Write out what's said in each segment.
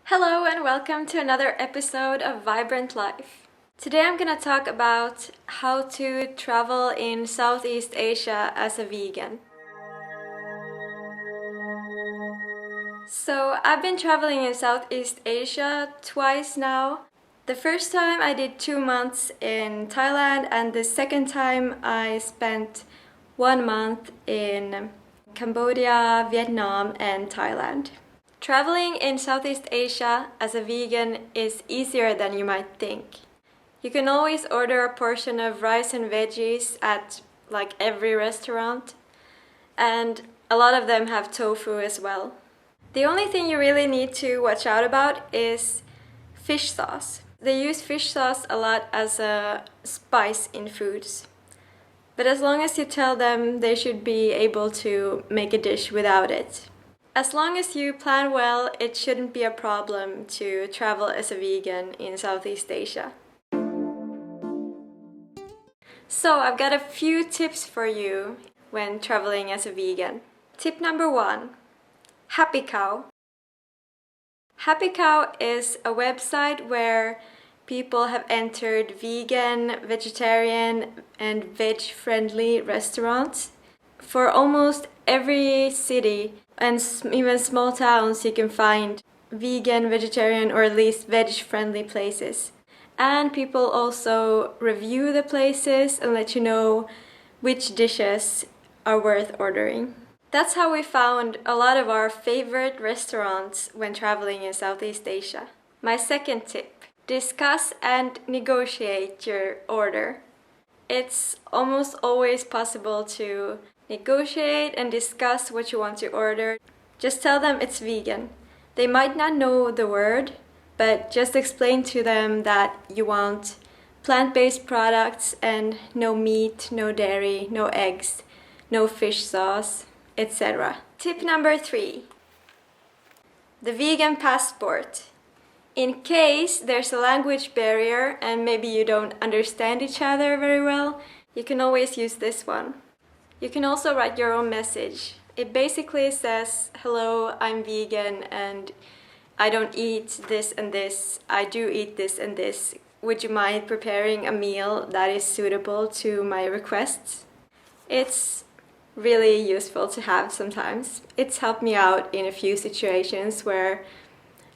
Hello and welcome to another episode of Vibrant Life. Today I'm gonna talk about how to travel in Southeast Asia as a vegan. So I've been traveling in Southeast Asia twice now. The first time I did 2 months in Thailand, and the second time I spent 1 month in Cambodia, Vietnam and Thailand. Traveling in Southeast Asia as a vegan is easier than you might think. You can always order a portion of rice and veggies at like every restaurant, and a lot of them have tofu as well. The only thing you really need to watch out about is fish sauce. They use fish sauce a lot as a spice in foods. But as long as you tell them, they should be able to make a dish without it. As long as you plan well, it shouldn't be a problem to travel as a vegan in Southeast Asia. So I've got a few tips for you when traveling as a vegan. Tip number 1, Happy Cow. Happy Cow is a website where people have entered vegan, vegetarian and veg-friendly restaurants. For almost every city and even small towns, you can find vegan, vegetarian or at least veg-friendly places. And people also review the places and let you know which dishes are worth ordering. That's how we found a lot of our favorite restaurants when traveling in Southeast Asia. My second tip, discuss and negotiate your order. It's almost always possible to negotiate and discuss what you want to order. Just tell them it's vegan. They might not know the word, but just explain to them that you want plant-based products and no meat, no dairy, no eggs, no fish sauce, etc. Tip number 3, the vegan passport. In case there's a language barrier and maybe you don't understand each other very well, you can always use this one. You can also write your own message. It basically says, hello, I'm vegan and I don't eat this and this. I do eat this and this. Would you mind preparing a meal that is suitable to my requests? It's really useful to have sometimes. It's helped me out in a few situations where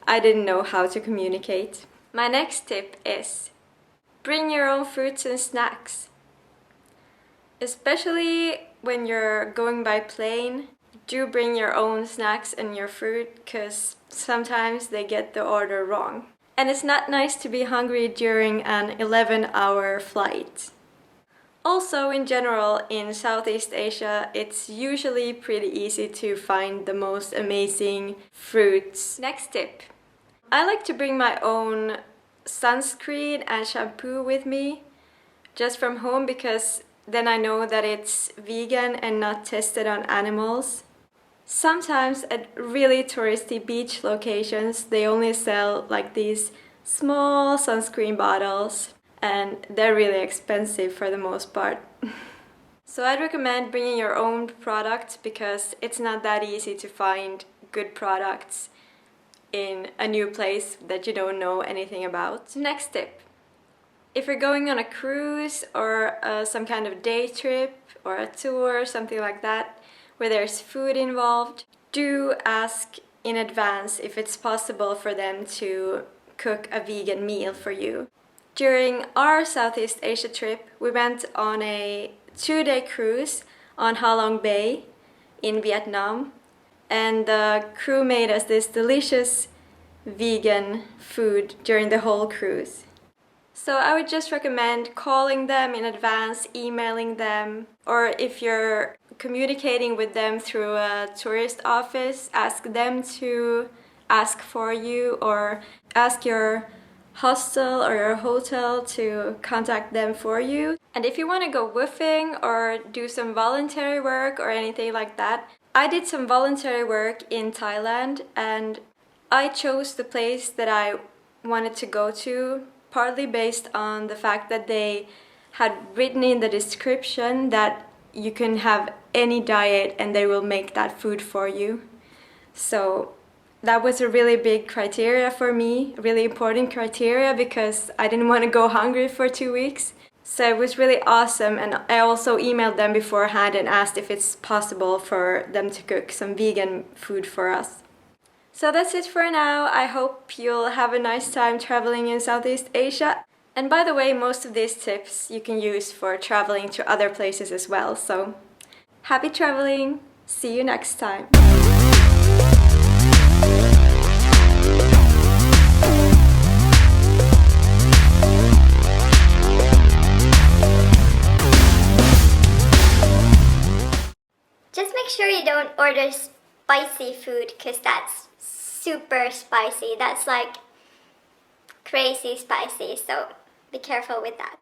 I didn't know how to communicate. My next tip is bring your own fruits and snacks. Especially when you're going by plane, do bring your own snacks and your fruit because sometimes they get the order wrong. And it's not nice to be hungry during an 11-hour flight. Also, in general, in Southeast Asia, it's usually pretty easy to find the most amazing fruits. Next tip. I like to bring my own sunscreen and shampoo with me just from home because then I know that it's vegan and not tested on animals. Sometimes at really touristy beach locations, they only sell like these small sunscreen bottles and they're really expensive for the most part. So I'd recommend bringing your own products because it's not that easy to find good products in a new place that you don't know anything about. Next tip. If you're going on a cruise or some kind of day trip or a tour, something like that, where there's food involved, do ask in advance if it's possible for them to cook a vegan meal for you. During our Southeast Asia trip, we went on a 2-day cruise on Ha Long Bay in Vietnam, and the crew made us this delicious vegan food during the whole cruise. So I would just recommend calling them in advance, emailing them, or if you're communicating with them through a tourist office, ask them to ask for you or ask your hostel or your hotel to contact them for you. And if you want to go woofing or do some voluntary work or anything like that, I did some voluntary work in Thailand and I chose the place that I wanted to go to partly based on the fact that they had written in the description that you can have any diet and they will make that food for you. So that was a really big criteria for me, a really important criteria, because I didn't want to go hungry for 2 weeks. So it was really awesome, and I also emailed them beforehand and asked if it's possible for them to cook some vegan food for us. So that's it for now. I hope you'll have a nice time traveling in Southeast Asia. And by the way, most of these tips you can use for traveling to other places as well. So happy traveling! See you next time! Just make sure you don't order spicy food, because that's super spicy. That's like crazy spicy, so be careful with that.